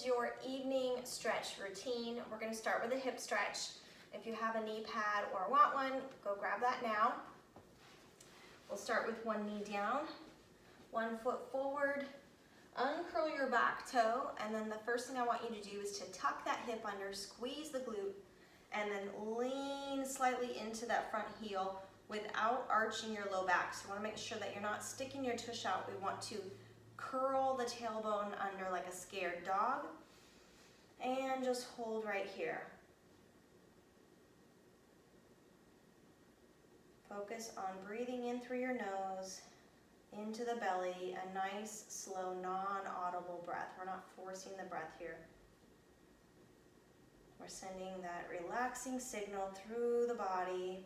is your evening stretch routine. We're gonna start with a hip stretch. If you have a knee pad or want one, go grab that now. We'll start with one knee down, 1 foot forward, uncurl your back toe, and then the first thing I want you to do is to tuck that hip under, squeeze the glute, and then lean slightly into that front heel without arching your low back. So you wanna make sure that you're not sticking your tush out. We want to curl the tailbone under like a scared dog, and just hold right here. Focus on breathing in through your nose, into the belly, a nice, slow, non-audible breath. We're not forcing the breath here. We're sending that relaxing signal through the body.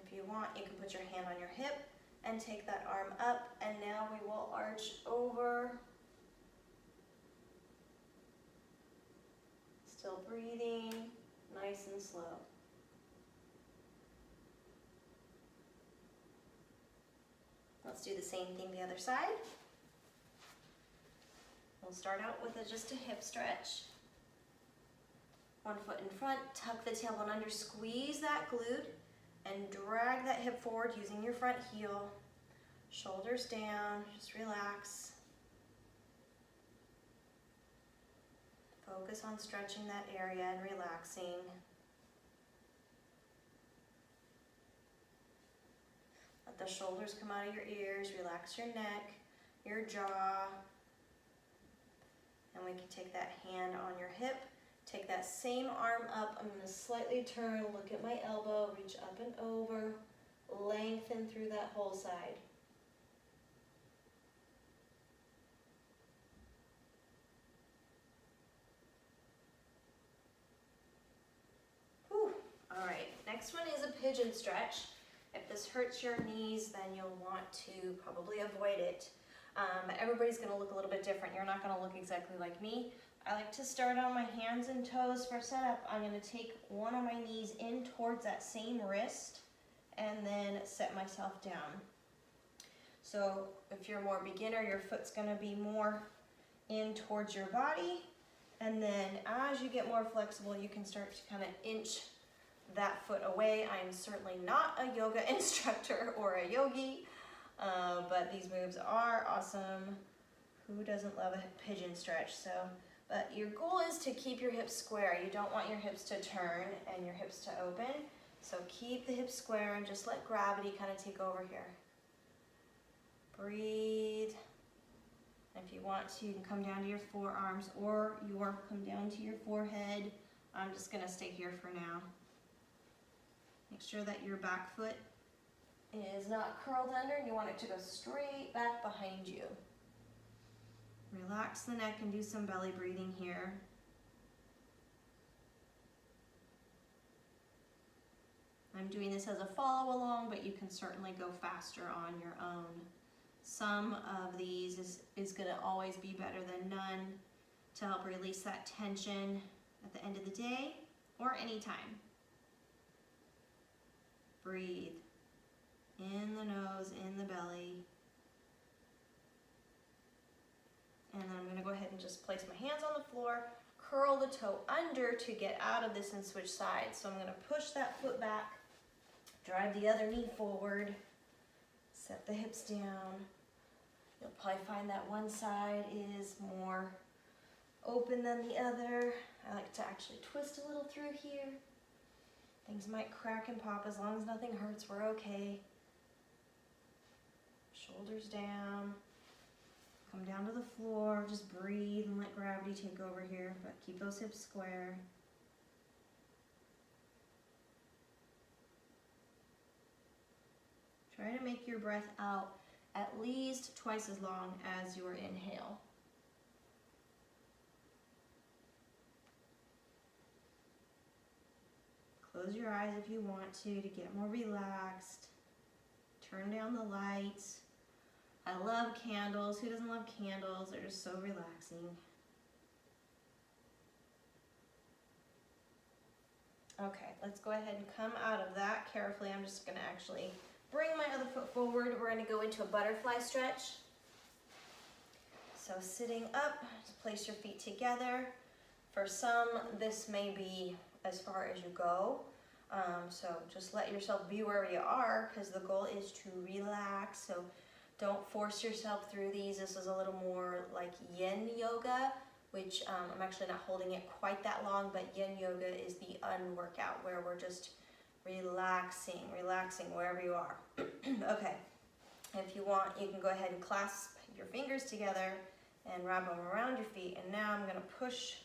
If you want, you can put your hand on your hip and take that arm up, and now we will arch over. Still breathing, nice and slow. Let's do the same thing the other side. We'll start out with just a hip stretch. 1 foot in front, tuck the tailbone under, squeeze that glute, and drag that hip forward using your front heel. Shoulders down, just relax. Focus on stretching that area and relaxing. Let the shoulders come out of your ears, relax your neck, your jaw. And we can take that hand on your hip, take that same arm up. I'm gonna slightly turn, look at my elbow, reach up and over, lengthen through that whole side. Whew. All right, next one is a pigeon stretch. If this hurts your knees, then you'll want to probably avoid it. Everybody's gonna look a little bit different. You're not gonna look exactly like me. I like to start on my hands and toes for setup. I'm gonna take one of my knees in towards that same wrist and then set myself down. So if you're more beginner, your foot's gonna be more in towards your body. And then as you get more flexible, you can start to kind of inch that foot away. I'm certainly not a yoga instructor or a yogi, but these moves are awesome. Who doesn't love a pigeon stretch? But your goal is to keep your hips square. You don't want your hips to turn and your hips to open. So keep the hips square and just let gravity kind of take over here. Breathe. If you want to, you can come down to your forearms or come down to your forehead. I'm just gonna stay here for now. Make sure that your back foot is not curled under and you want it to go straight back behind you. Relax the neck and do some belly breathing here. I'm doing this as a follow along, but you can certainly go faster on your own. Some of these is gonna always be better than none to help release that tension at the end of the day or anytime. Breathe. In the nose, in the belly. And then I'm gonna go ahead and just place my hands on the floor, curl the toe under to get out of this and switch sides. So I'm gonna push that foot back, drive the other knee forward, set the hips down. You'll probably find that one side is more open than the other. I like to actually twist a little through here. Things might crack and pop. As long as nothing hurts, we're okay. Shoulders down. Come down to the floor. Just breathe and let gravity take over here, but keep those hips square. Try to make your breath out at least twice as long as your inhale. Close your eyes if you want to get more relaxed. Turn down the lights. I love candles. Who doesn't love candles? They're just so relaxing. Okay, let's go ahead and come out of that carefully. I'm just gonna actually bring my other foot forward. We're gonna go into a butterfly stretch. so sitting up, just place your feet together. For some, this may be as far as you go. So just let yourself be wherever you are, because the goal is to relax. So don't force yourself through these. This is a little more like yin yoga, which I'm actually not holding it quite that long, but yin yoga is the unworkout where we're just relaxing wherever you are. Okay, if you want, you can go ahead and clasp your fingers together and wrap them around your feet. And now I'm gonna push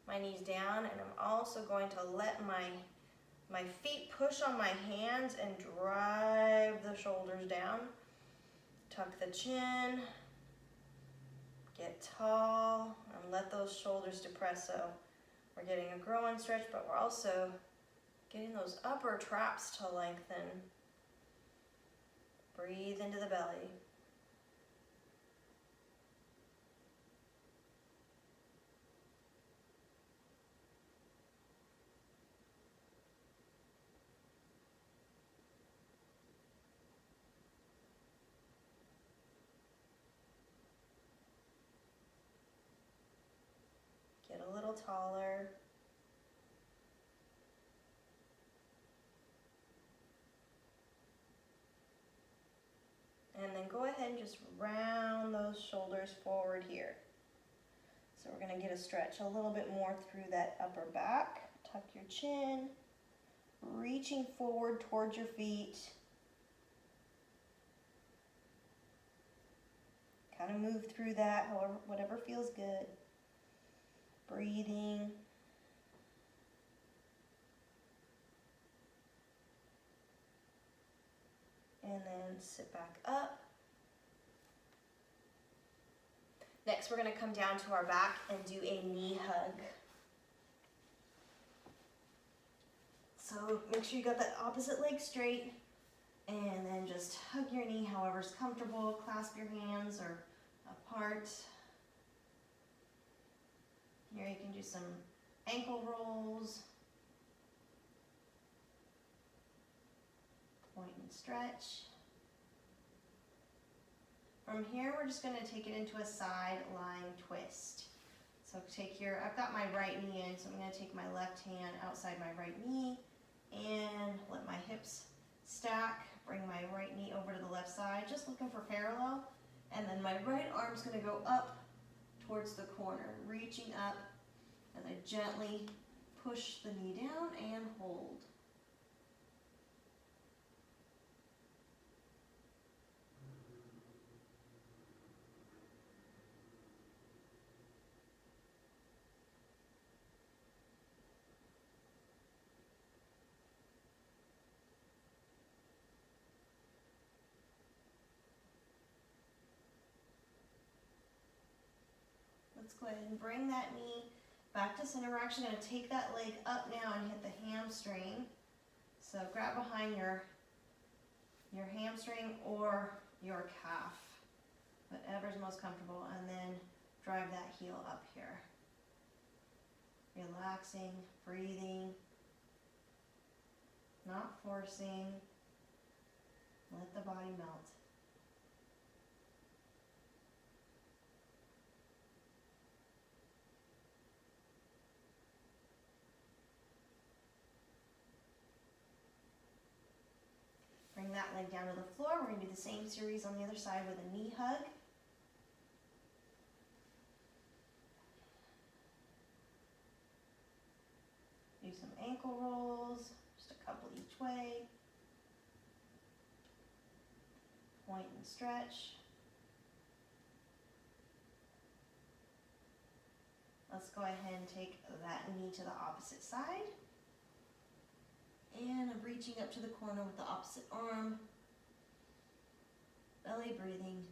my knees down, and I'm also going to let my feet push on my hands and drive the shoulders down. Tuck the chin, get tall, and let those shoulders depress. So we're getting a groin stretch, but we're also getting those upper traps to lengthen. Breathe into the belly. Get a little taller. And then go ahead and just round those shoulders forward here. So we're gonna get a stretch a little bit more through that upper back. Tuck your chin, reaching forward towards your feet. Kind of move through that, however, whatever feels good. Breathing. And then sit back up. Next, we're going to come down to our back and do a knee hug. So make sure you got that opposite leg straight, and then just hug your knee however's comfortable. Clasp your hands or apart. Here you can do some ankle rolls. Point and stretch. From here, we're just going to take it into a side lying twist. So take your, I've got my right knee in, so I'm going to take my left hand outside my right knee and let my hips stack. Bring my right knee over to the left side, just looking for parallel. And then my right arm's going to go up towards the corner, reaching up, and I gently push the knee down and hold. Let's go ahead and bring that knee back to center. We're actually going to take that leg up now and hit the hamstring. So grab behind your hamstring or your calf, whatever's most comfortable, and then drive that heel up here. Relaxing, breathing, not forcing. Let the body melt. Bring that leg down to the floor. We're going to do the same series on the other side with a knee hug. Do some ankle rolls, just a couple each way. Point and stretch. Let's go ahead and take that knee to the opposite side. And I'm reaching up to the corner with the opposite arm. Belly breathing.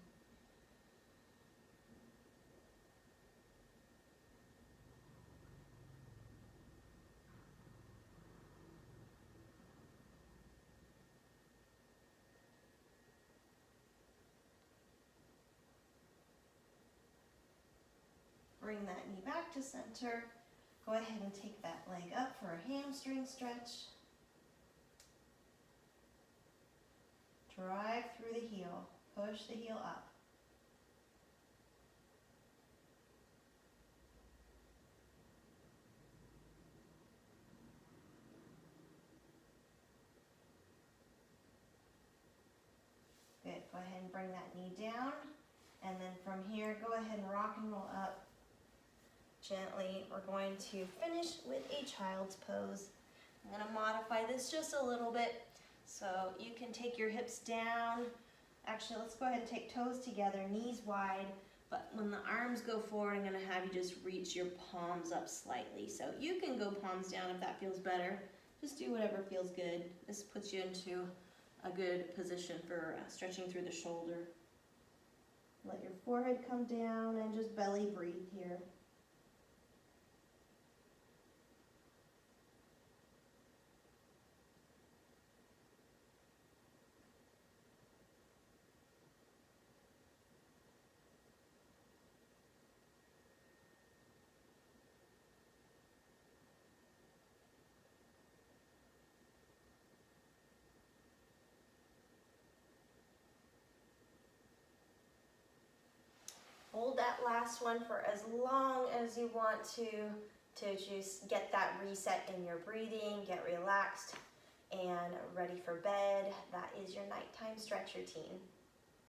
Bring that knee back to center. Go ahead and take that leg up for a hamstring stretch. Drive through the heel. Push the heel up. Go ahead and bring that knee down. And then from here, go ahead and rock and roll up gently. We're going to finish with a child's pose. I'm gonna modify this just a little bit. So you can take your hips down. Actually, let's go ahead and take toes together, knees wide. But when the arms go forward, I'm gonna have you just reach your palms up slightly. So you can go palms down if that feels better. Just do whatever feels good. This puts you into a good position for stretching through the shoulder. Let your forehead come down and just belly breathe here. Hold that last one for as long as you want to just get that reset in your breathing, get relaxed and ready for bed. That is your nighttime stretch routine.